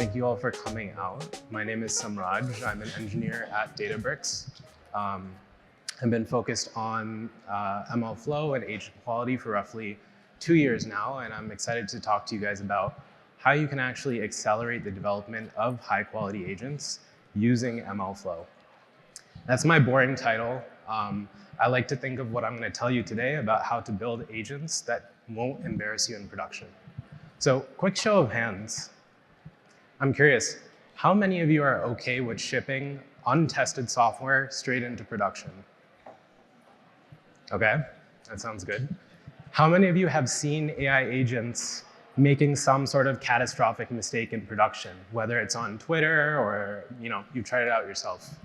Thank you all for coming out. My name is Samraj. I'm an engineer at Databricks. I've been focused on MLflow and agent quality for roughly 2 years now, and I'm excited to talk to you guys about how you can actually accelerate the development of high-quality agents using MLflow. That's my boring title. I like to think of what I'm going to tell you today about how to build agents that won't embarrass you in production. So, quick show of hands. I'm curious, how many of you are okay with shipping untested software straight into production? Okay, that sounds good. How many of you have seen AI agents making some sort of catastrophic mistake in production, whether it's on Twitter or you tried it out yourself?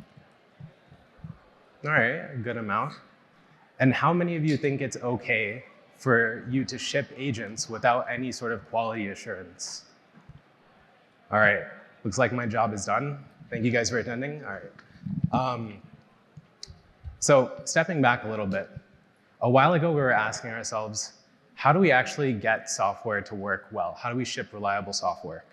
All right, a good amount. And how many of you think it's okay for you to ship agents without any sort of quality assurance? All right, looks like my job is done. Thank you guys for attending. All right. So stepping back a little bit, a while ago we were asking ourselves, how do we actually get software to work well? How do we ship reliable software?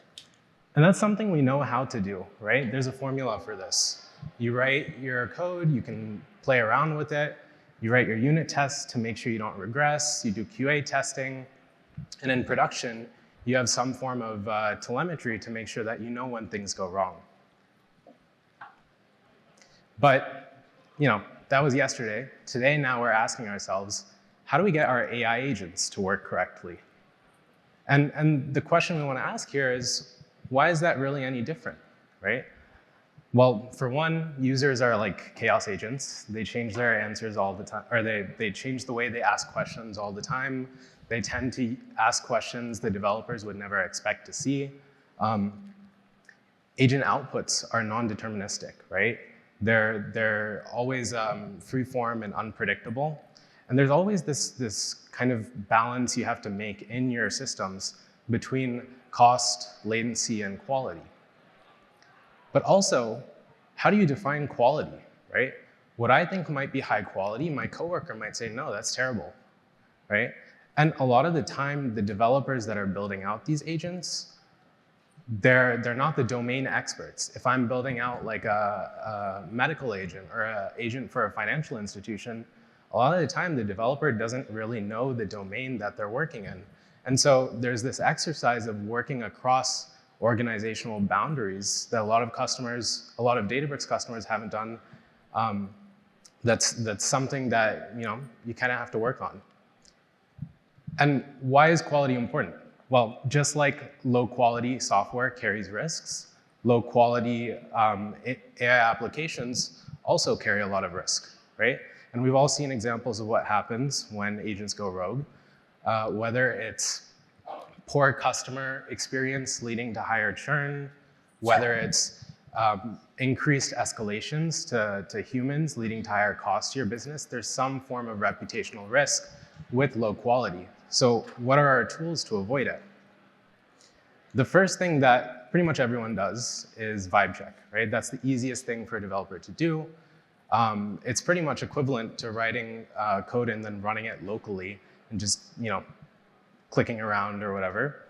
And that's something we know how to do, right? There's a formula for this. You write your code, you can play around with it. You write your unit tests to make sure you don't regress. You do QA testing. And in production, you have some form of telemetry to make sure that you know when things go wrong. But that was yesterday. Today, now we're asking ourselves, how do we get our AI agents to work correctly? And the question we want to ask here is, why is that really any different, right? Well, for one, users are like chaos agents. They change their answers all the time, or they change the way they ask questions all the time. They tend to ask questions the developers would never expect to see. Agent outputs are non-deterministic, right? They're always free-form and unpredictable. And there's always this kind of balance you have to make in your systems between cost, latency, and quality. But also, how do you define quality, right? What I think might be high quality, my coworker might say, no, that's terrible, right? And a lot of the time, the developers that are building out these agents, they're not the domain experts. If I'm building out like a medical agent or an agent for a financial institution, a lot of the time, the developer doesn't really know the domain that they're working in. And so there's this exercise of working across organizational boundaries that a lot of Databricks customers haven't done. That's something that you kind of have to work on. And why is quality important? Well, just like low quality software carries risks, low quality AI applications also carry a lot of risk, right? And we've all seen examples of what happens when agents go rogue, whether it's poor customer experience leading to higher churn, whether it's increased escalations to humans leading to higher cost to your business. There's some form of reputational risk with low quality. So what are our tools to avoid it? The first thing that pretty much everyone does is vibe check, right? That's the easiest thing for a developer to do. It's pretty much equivalent to writing code and then running it locally and just clicking around or whatever.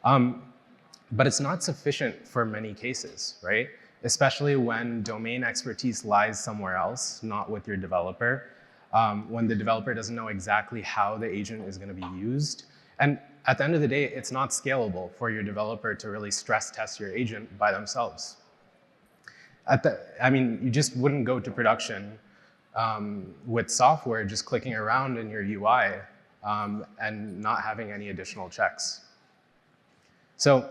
But it's not sufficient for many cases, right? Especially when domain expertise lies somewhere else, not with your developer. When the developer doesn't know exactly how the agent is going to be used. And at the end of the day, it's not scalable for your developer to really stress test your agent by themselves. You just wouldn't go to production with software just clicking around in your UI and not having any additional checks. So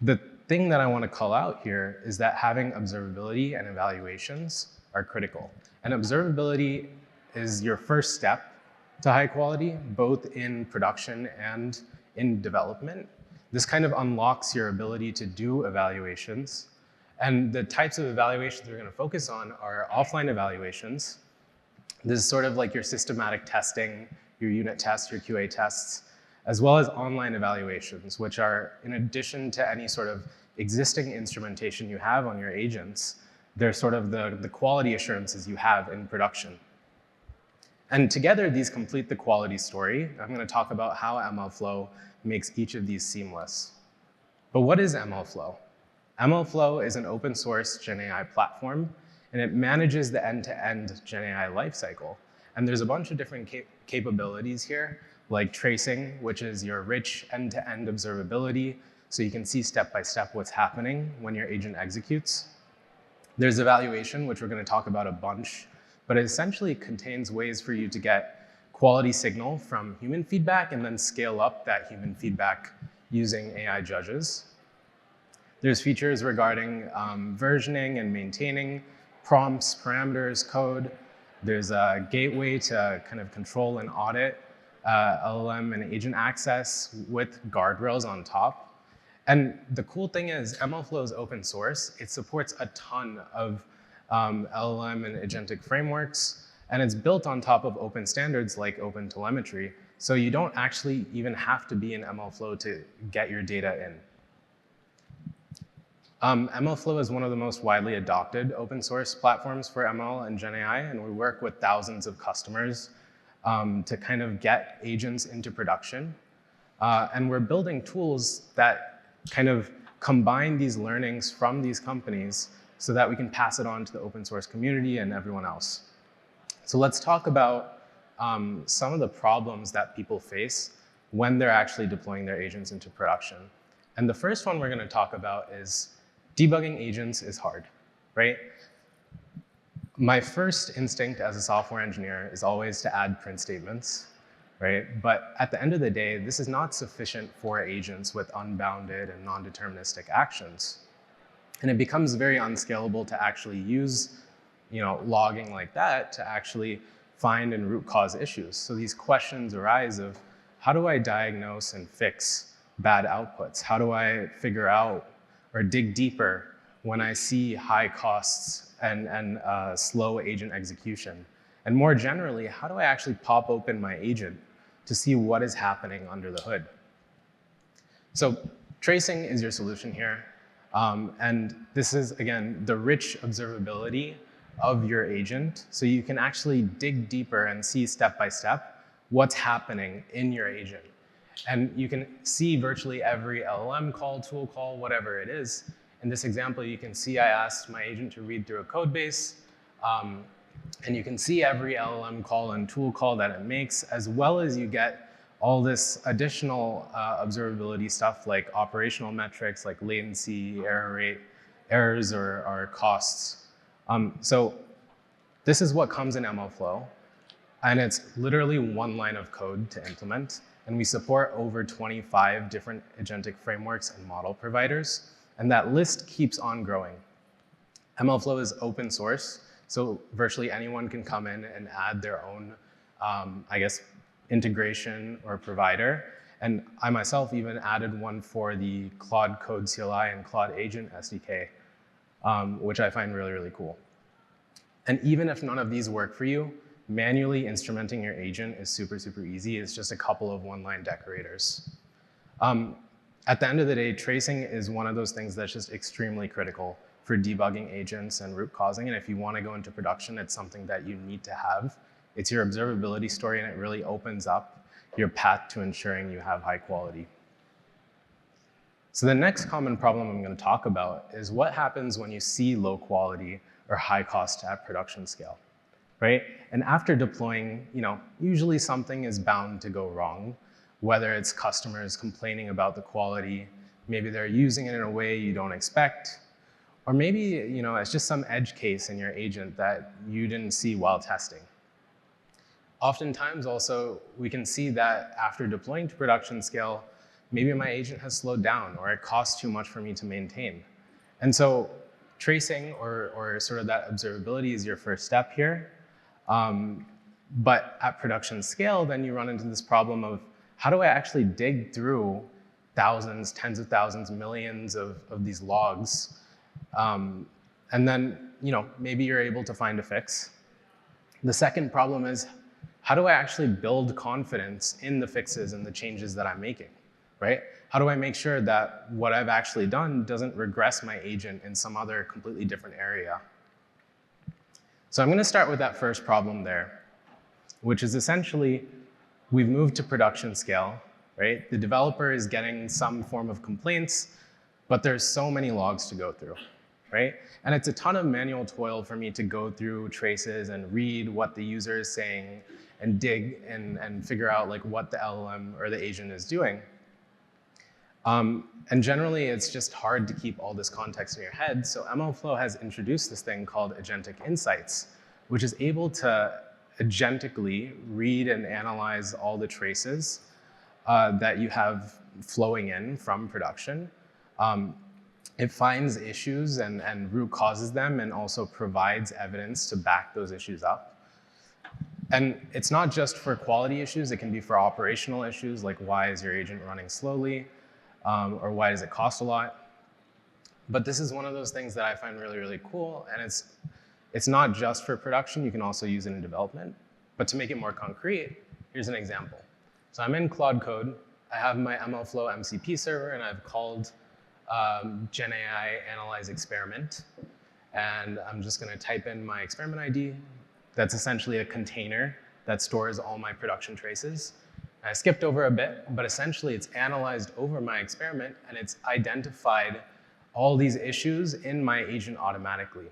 the thing that I want to call out here is that having observability and evaluations are critical. And observability is your first step to high quality, both in production and in development. This kind of unlocks your ability to do evaluations. And the types of evaluations we're going to focus on are offline evaluations. This is sort of like your systematic testing, your unit tests, your QA tests, as well as online evaluations, which are, in addition to any sort of existing instrumentation you have on your agents, they're sort of the quality assurances you have in production. And together, these complete the quality story. I'm going to talk about how MLflow makes each of these seamless. But what is MLflow? MLflow is an open source GenAI platform, and it manages the end-to-end GenAI lifecycle. And there's a bunch of different capabilities here, like tracing, which is your rich end-to-end observability, so you can see step-by-step what's happening when your agent executes. There's evaluation, which we're going to talk about a bunch, but it essentially contains ways for you to get quality signal from human feedback and then scale up that human feedback using AI judges. There's features regarding versioning and maintaining prompts, parameters, code. There's a gateway to kind of control and audit LLM and agent access with guardrails on top. And the cool thing is MLflow is open source. It supports a ton of LLM and agentic frameworks, and it's built on top of open standards like OpenTelemetry. So you don't actually even have to be in MLflow to get your data in. MLflow is one of the most widely adopted open source platforms for ML and GenAI, and we work with thousands of customers to kind of get agents into production. And we're building tools that kind of combine these learnings from these companies so that we can pass it on to the open source community and everyone else. So let's talk about some of the problems that people face when they're actually deploying their agents into production. And the first one we're going to talk about is debugging agents is hard, right? My first instinct as a software engineer is always to add print statements, right? But at the end of the day, this is not sufficient for agents with unbounded and non-deterministic actions. And it becomes very unscalable to actually use logging like that to actually find and root cause issues. So these questions arise of, how do I diagnose and fix bad outputs? How do I figure out or dig deeper when I see high costs and slow agent execution? And more generally, how do I actually pop open my agent to see what is happening under the hood? So tracing is your solution here. And this is, again, the rich observability of your agent. So you can actually dig deeper and see step by step what's happening in your agent. And you can see virtually every LLM call, tool call, whatever it is. In this example, you can see I asked my agent to read through a code base. And you can see every LLM call and tool call that it makes, as well as you get all this additional observability stuff like operational metrics like latency, error rate, errors or costs. So this is what comes in MLflow. And it's literally one line of code to implement. And we support over 25 different agentic frameworks and model providers. And that list keeps on growing. MLflow is open source, so virtually anyone can come in and add their own, integration or provider. And I myself even added one for the Claude Code CLI and Claude Agent SDK, which I find really, really cool. And even if none of these work for you, manually instrumenting your agent is super, super easy. It's just a couple of one-line decorators. At the end of the day, tracing is one of those things that's just extremely critical for debugging agents and root causing. And if you want to go into production, it's something that you need to have. It's your observability story, and it really opens up your path to ensuring you have high quality. So the next common problem I'm going to talk about is what happens when you see low quality or high cost at production scale, right? And after deploying, usually something is bound to go wrong, whether it's customers complaining about the quality, maybe they're using it in a way you don't expect, or maybe it's just some edge case in your agent that you didn't see while testing. Oftentimes also, we can see that after deploying to production scale, maybe my agent has slowed down or it costs too much for me to maintain. And so tracing or sort of that observability is your first step here. But at production scale, then you run into this problem of how do I actually dig through thousands, tens of thousands, millions of these logs? And then maybe you're able to find a fix. The second problem is, how do I actually build confidence in the fixes and the changes that I'm making, right? How do I make sure that what I've actually done doesn't regress my agent in some other completely different area? So I'm going to start with that first problem there, which is essentially we've moved to production scale, right? The developer is getting some form of complaints but there's so many logs to go through, right? And it's a ton of manual toil for me to go through traces and read what the user is saying and dig and figure out like what the LLM or the agent is doing. And generally, it's just hard to keep all this context in your head. So MLflow has introduced this thing called Agentic Insights, which is able to agentically read and analyze all the traces that you have flowing in from production. It finds issues and root causes them and also provides evidence to back those issues up. And it's not just for quality issues, it can be for operational issues, like why is your agent running slowly, or why does it cost a lot? But this is one of those things that I find really, really cool, and it's not just for production, you can also use it in development. But to make it more concrete, here's an example. So I'm in Claude Code, I have my MLflow MCP server, and I've called GenAI analyze experiment, and I'm just gonna type in my experiment ID. That's essentially a container that stores all my production traces. I skipped over a bit, but essentially it's analyzed over my experiment and it's identified all these issues in my agent automatically.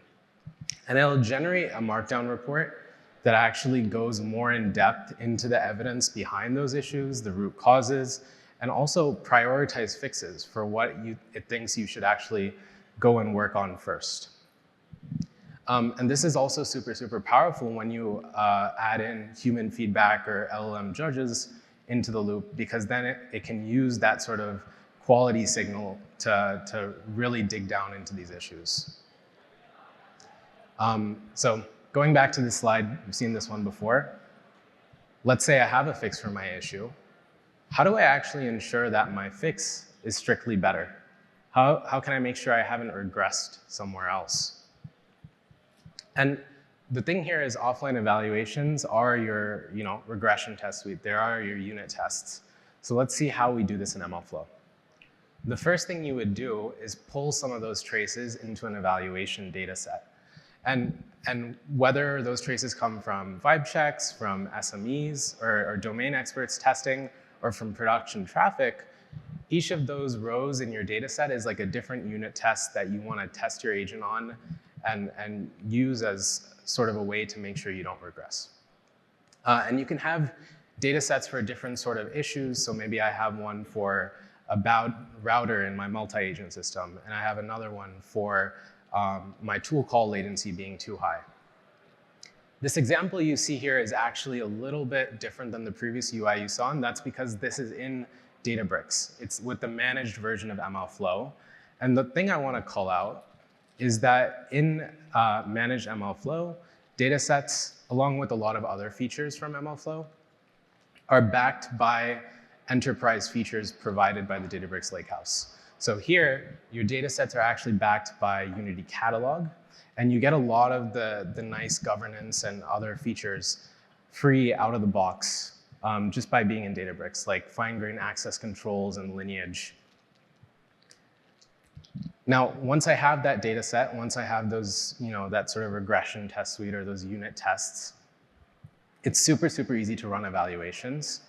And it'll generate a markdown report that actually goes more in depth into the evidence behind those issues, the root causes, and also prioritize fixes for what it thinks you should actually go and work on first. And this is also super, super powerful when you add in human feedback or LLM judges into the loop, because then it can use that sort of quality signal to really dig down into these issues. So going back to this slide, you've seen this one before. Let's say I have a fix for my issue. How do I actually ensure that my fix is strictly better? How can I make sure I haven't regressed somewhere else? And the thing here is offline evaluations are your regression test suite. There are your unit tests. So let's see how we do this in MLflow. The first thing you would do is pull some of those traces into an evaluation data set. And whether those traces come from vibe checks, from SMEs, or domain experts testing, or from production traffic, each of those rows in your data set is like a different unit test that you want to test your agent on and use as sort of a way to make sure you don't regress. And you can have data sets for different sort of issues. So maybe I have one for about router in my multi-agent system, and I have another one for my tool call latency being too high. This example you see here is actually a little bit different than the previous UI you saw, and that's because this is in Databricks. It's with the managed version of MLflow. And the thing I want to call out is that in managed MLflow, datasets, along with a lot of other features from MLflow, are backed by enterprise features provided by the Databricks Lakehouse. So here, your datasets are actually backed by Unity Catalog, and you get a lot of the nice governance and other features free out of the box just by being in Databricks, like fine-grained access controls and lineage. Now, once I have that data set, once I have those, that sort of regression test suite or those unit tests, it's super, super easy to run evaluations.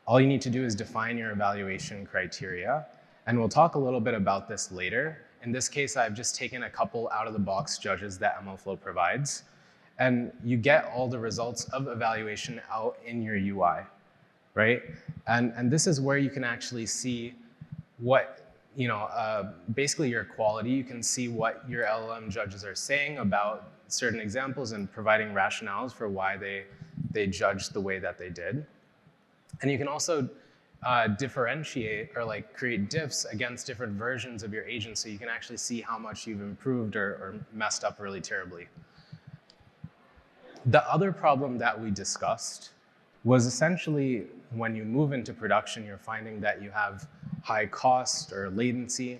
All you need to do is define your evaluation criteria. And we'll talk a little bit about this later. In this case, I've just taken a couple out-of-the-box judges that MLflow provides. And you get all the results of evaluation out in your UI, right? And this is where you can actually see what basically your quality. You can see what your LLM judges are saying about certain examples and providing rationales for why they judged the way that they did. And you can also differentiate or create diffs against different versions of your agent so you can actually see how much you've improved or messed up really terribly. The other problem that we discussed was essentially when you move into production, you're finding that you have high cost or latency.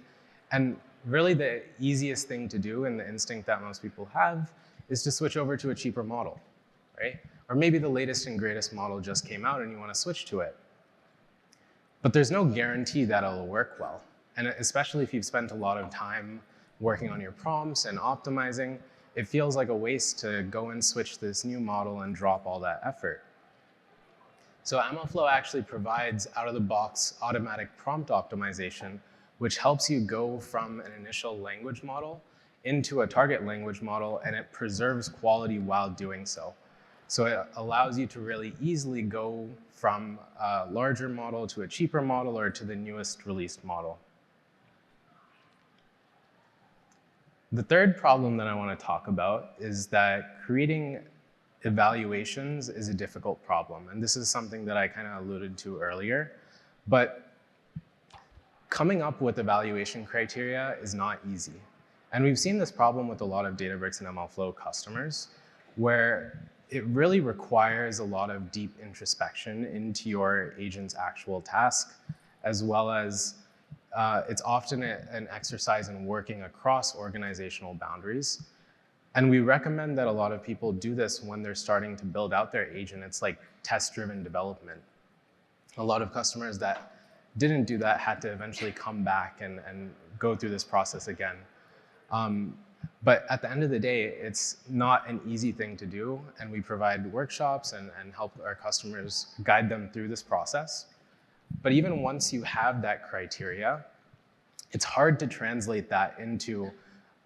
And really the easiest thing to do, and the instinct that most people have, is to switch over to a cheaper model, right? Or maybe the latest and greatest model just came out and you want to switch to it. But there's no guarantee that it'll work well. And especially if you've spent a lot of time working on your prompts and optimizing, it feels like a waste to go and switch to this new model and drop all that effort. So MLflow actually provides out-of-the-box automatic prompt optimization which helps you go from an initial language model into a target language model, and it preserves quality while doing so. So it allows you to really easily go from a larger model to a cheaper model or to the newest released model. The third problem that I want to talk about is that creating evaluations is a difficult problem. And this is something that I kind of alluded to earlier. But coming up with evaluation criteria is not easy. And we've seen this problem with a lot of Databricks and MLflow customers, where it really requires a lot of deep introspection into your agent's actual task, as well as it's often an exercise in working across organizational boundaries. And we recommend that a lot of people do this when they're starting to build out their agent. It's like test-driven development. A lot of customers that didn't do that had to eventually come back and go through this process again. But at the end of the day, it's not an easy thing to do, and we provide workshops and help our customers guide them through this process. But even once you have that criteria, it's hard to translate that into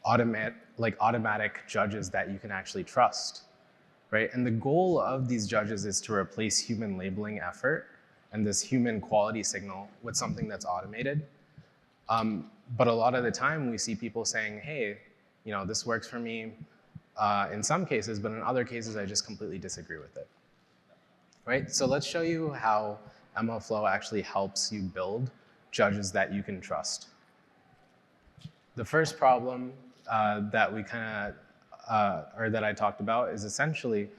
automatic judges that you can actually trust, right? And the goal of these judges is to replace human labeling effort and this human quality signal with something that's automated. But a lot of the time we see people saying, hey, this works for me in some cases, but in other cases I just completely disagree with it, right? So let's show you how MLflow actually helps you build judges that you can trust. The first problem that we that I talked about is essentially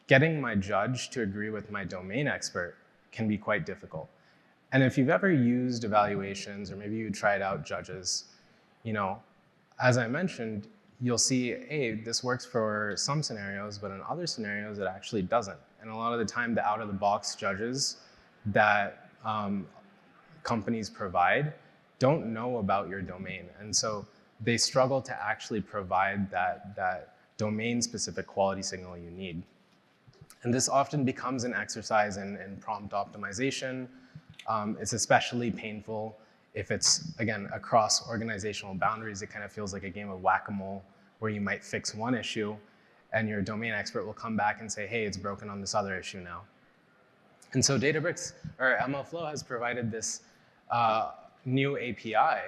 getting my judge to agree with my domain expert can be quite difficult. And if you've ever used evaluations, or maybe you tried out judges, as I mentioned, you'll see, hey, this works for some scenarios, but in other scenarios, it actually doesn't. And a lot of the time, the out-of-the-box judges that companies provide don't know about your domain. And so they struggle to actually provide that domain-specific quality signal you need. And this often becomes an exercise in prompt optimization. It's especially painful if it's, again, across organizational boundaries. It kind of feels like a game of whack-a-mole where you might fix one issue and your domain expert will come back and say, hey, it's broken on this other issue now. And so Databricks, or MLflow, has provided this new API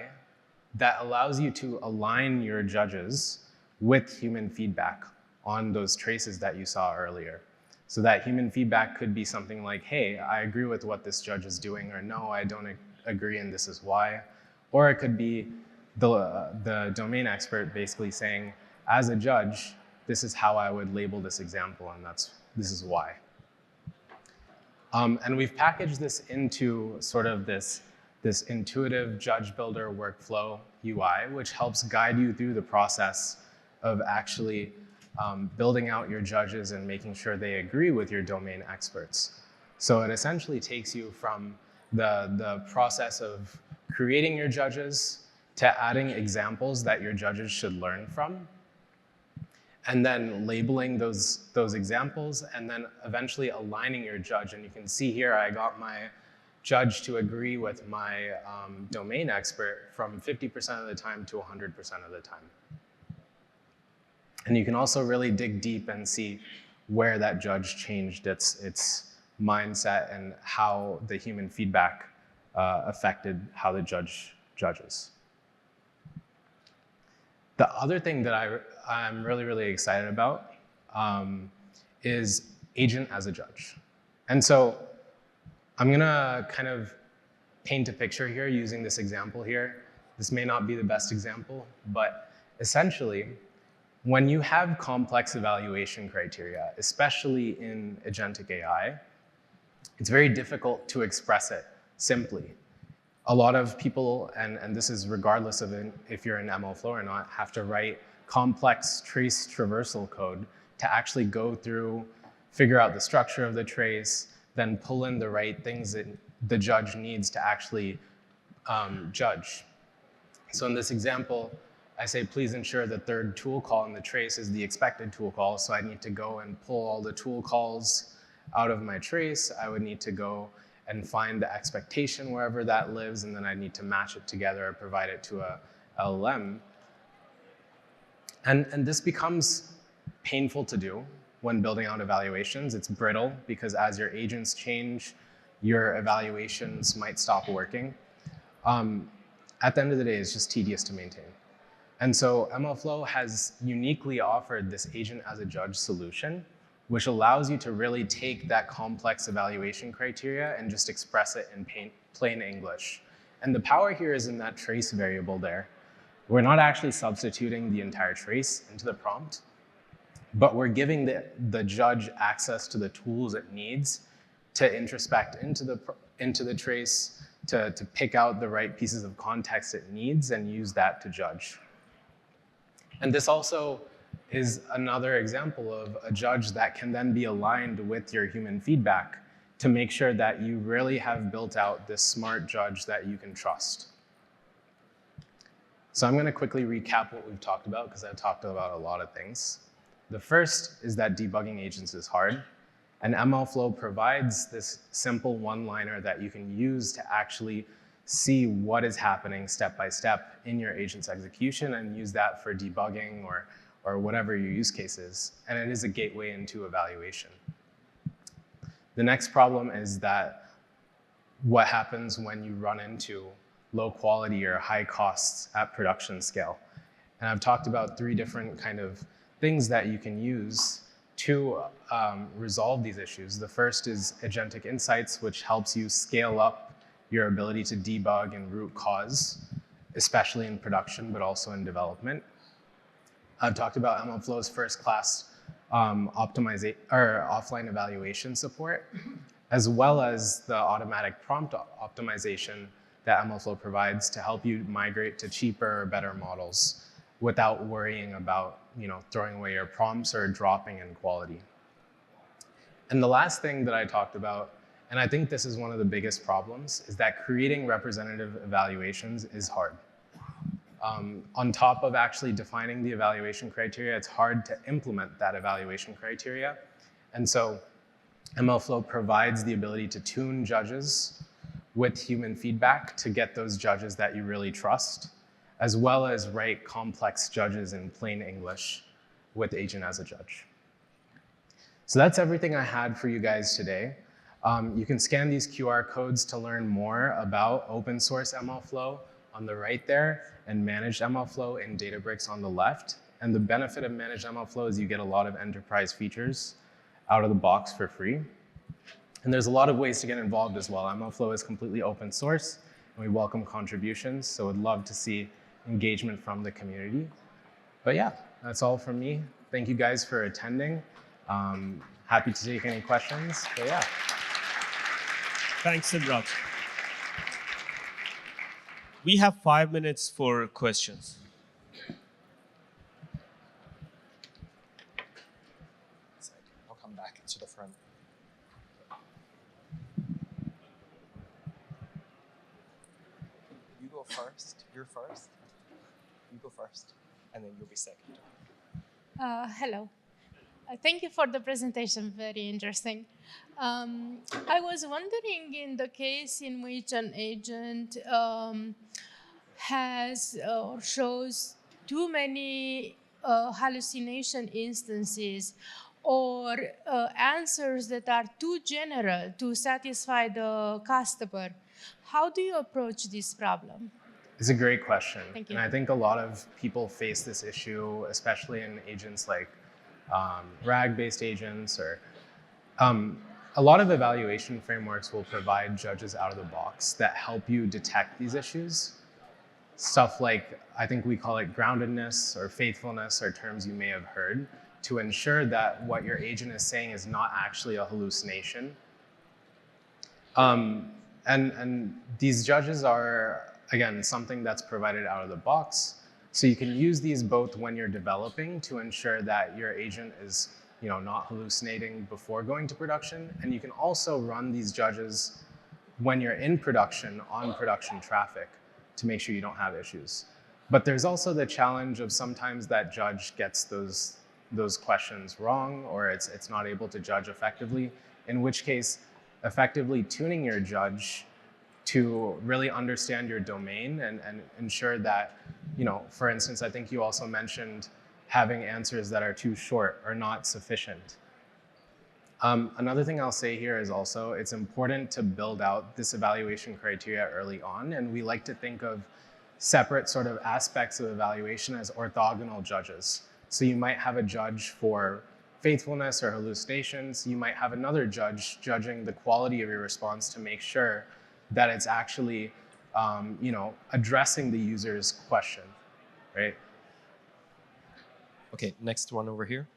that allows you to align your judges with human feedback on those traces that you saw earlier. So that human feedback could be something like, hey, I agree with what this judge is doing, or no, I don't agree and this is why. Or it could be the domain expert basically saying, as a judge, this is how I would label this example, and this is why. And we've packaged this into sort of this intuitive judge builder workflow UI, which helps guide you through the process of actually building out your judges and making sure they agree with your domain experts. So it essentially takes you from the process of creating your judges to adding examples that your judges should learn from, and then labeling those examples, and then eventually aligning your judge. And you can see here, I got my judge to agree with my domain expert from 50% of the time to 100% of the time. And you can also really dig deep and see where that judge changed its mindset and how the human feedback affected how the judge judges. The other thing that I'm really, really excited about is agent as a judge. And so I'm gonna kind of paint a picture here using this example here. This may not be the best example, but essentially, when you have complex evaluation criteria, especially in agentic AI, it's very difficult to express it simply. A lot of people, and this is regardless of if you're in MLflow or not, have to write complex trace traversal code to actually go through, figure out the structure of the trace, then pull in the right things that the judge needs to actually judge. So in this example, I say, please ensure the third tool call in the trace is the expected tool call. So I need to go and pull all the tool calls out of my trace. I would need to go and find the expectation wherever that lives, and then I need to match it together or provide it to a LLM. And this becomes painful to do when building out evaluations. It's brittle because as your agents change, your evaluations might stop working. At the end of the day, it's just tedious to maintain. And so MLflow has uniquely offered this agent as a judge solution, which allows you to really take that complex evaluation criteria and just express it in plain English. And the power here is in that trace variable there. We're not actually substituting the entire trace into the prompt, but we're giving the judge access to the tools it needs to introspect into the trace, to pick out the right pieces of context it needs and use that to judge. And this also is another example of a judge that can then be aligned with your human feedback to make sure that you really have built out this smart judge that you can trust. So I'm going to quickly recap what we've talked about because I've talked about a lot of things. The first is that debugging agents is hard, and MLflow provides this simple one-liner that you can use to actually see what is happening step by step in your agent's execution and use that for debugging or whatever your use case is. And it is a gateway into evaluation. The next problem is that what happens when you run into low quality or high costs at production scale. And I've talked about 3 different kind of things that you can use to resolve these issues. The first is Agentic Insights, which helps you scale up your ability to debug and root cause, especially in production, but also in development. I've talked about MLflow's first-class offline evaluation support, as well as the automatic prompt optimization that MLflow provides to help you migrate to cheaper or better models without worrying about throwing away your prompts or dropping in quality. And the last thing that I talked about, and I think this is one of the biggest problems, is that creating representative evaluations is hard. On top of actually defining the evaluation criteria, it's hard to implement that evaluation criteria. And so MLflow provides the ability to tune judges with human feedback to get those judges that you really trust, as well as write complex judges in plain English with agent as a judge. So that's everything I had for you guys today. You can scan these QR codes to learn more about open source MLflow on the right there and managed MLflow in Databricks on the left. And the benefit of managed MLflow is you get a lot of enterprise features out of the box for free. And there's a lot of ways to get involved as well. MLflow is completely open source, and we welcome contributions, so would love to see engagement from the community. But yeah, that's all from me. Thank you guys for attending. Happy to take any questions, but yeah. Thanks, Samraj. We have 5 minutes for questions. I'll come back to the front. You go first. You're first. You go first, and then you'll be second. Hello. Thank you for the presentation, very interesting. I was wondering, in the case in which an agent has or shows too many hallucination instances or answers that are too general to satisfy the customer, how do you approach this problem? It's a great question. Thank you. And I think a lot of people face this issue, especially in agents like RAG-based agents, or a lot of evaluation frameworks will provide judges out of the box that help you detect these issues. Stuff like, I think we call it groundedness or faithfulness, are terms you may have heard, to ensure that what your agent is saying is not actually a hallucination. And these judges are, again, something that's provided out of the box. So you can use these both when you're developing to ensure that your agent is not hallucinating before going to production. And you can also run these judges when you're in production on production traffic to make sure you don't have issues. But there's also the challenge of sometimes that judge gets those questions wrong, or it's not able to judge effectively, in which case effectively tuning your judge to really understand your domain and ensure that, for instance, I think you also mentioned having answers that are too short or not sufficient. Another thing I'll say here is also it's important to build out this evaluation criteria early on, and we like to think of separate sort of aspects of evaluation as orthogonal judges. So you might have a judge for faithfulness or hallucinations. You might have another judge judging the quality of your response to make sure that it's actually addressing the user's question, right? Okay, next one over here.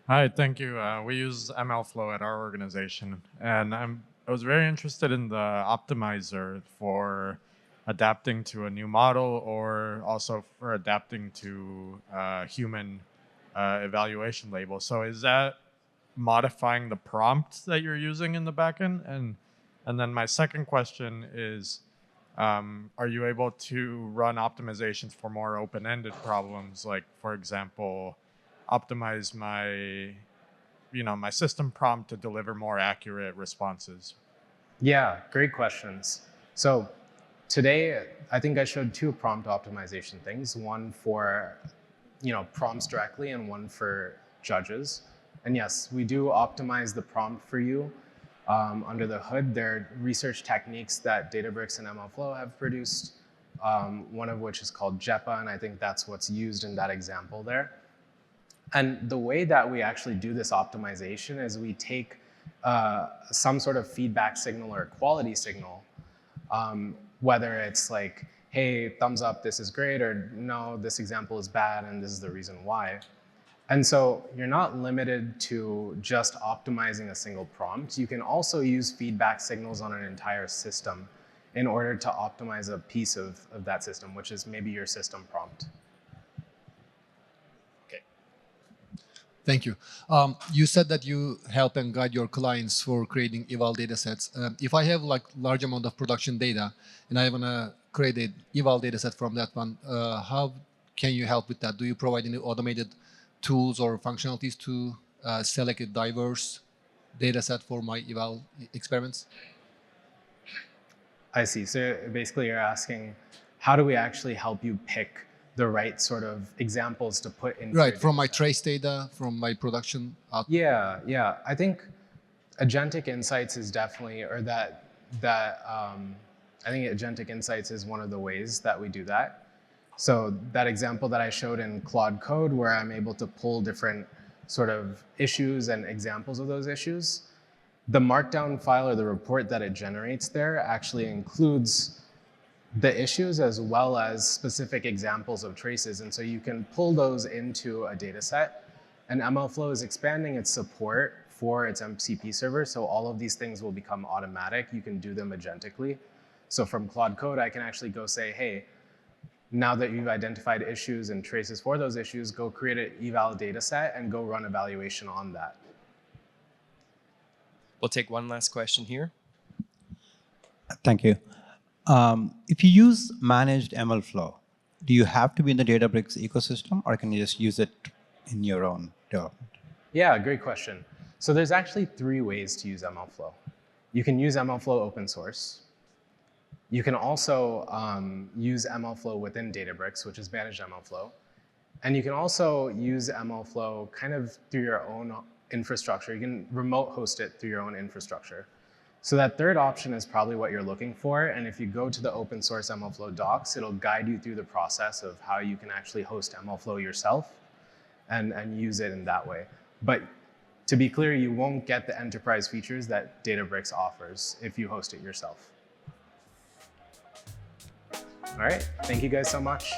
Hi, thank you. We use MLflow at our organization, and I was very interested in the optimizer for adapting to a new model or also for adapting to human evaluation label. So is that modifying the prompt that you're using in the backend? And then my second question is, are you able to run optimizations for more open-ended problems? Like, for example, optimize my system prompt to deliver more accurate responses? Yeah, great questions. So today, I think I showed two prompt optimization things, one for prompts directly and one for judges. And yes, we do optimize the prompt for you under the hood. There are research techniques that Databricks and MLflow have produced, one of which is called JEPA, and I think that's what's used in that example there. And the way that we actually do this optimization is we take some sort of feedback signal or quality signal, whether it's like, hey, thumbs up, this is great, or no, this example is bad, and this is the reason why. And so you're not limited to just optimizing a single prompt. You can also use feedback signals on an entire system in order to optimize a piece of that system, which is maybe your system prompt. Thank you. You said that you help and guide your clients for creating eval datasets. If I have like large amount of production data and I want to create an eval dataset from that one, how can you help with that? Do you provide any automated tools or functionalities to select a diverse dataset for my eval experiments? I see. So basically you're asking, how do we actually help you pick the right sort of examples to put into right, from my trace data, from my production output? Yeah. I think Agentic Insights is definitely, or I think Agentic Insights is one of the ways that we do that. So that example that I showed in Claude Code, where I'm able to pull different sort of issues and examples of those issues, the markdown file or the report that it generates there actually includes the issues as well as specific examples of traces. And so you can pull those into a data set. And MLflow is expanding its support for its MCP server. So all of these things will become automatic. You can do them agentically. So from Claude Code, I can actually go say, hey, now that you've identified issues and traces for those issues, go create an eval data set and go run evaluation on that. We'll take one last question here. Thank you. If you use managed MLflow, do you have to be in the Databricks ecosystem, or can you just use it in your own development? Yeah, great question. So there's actually 3 ways to use MLflow. You can use MLflow open source. You can also use MLflow within Databricks, which is managed MLflow. And you can also use MLflow kind of through your own infrastructure. You can remote host it through your own infrastructure. So that third option is probably what you're looking for. And if you go to the open source MLflow docs, it'll guide you through the process of how you can actually host MLflow yourself and use it in that way. But to be clear, you won't get the enterprise features that Databricks offers if you host it yourself. All right, thank you guys so much.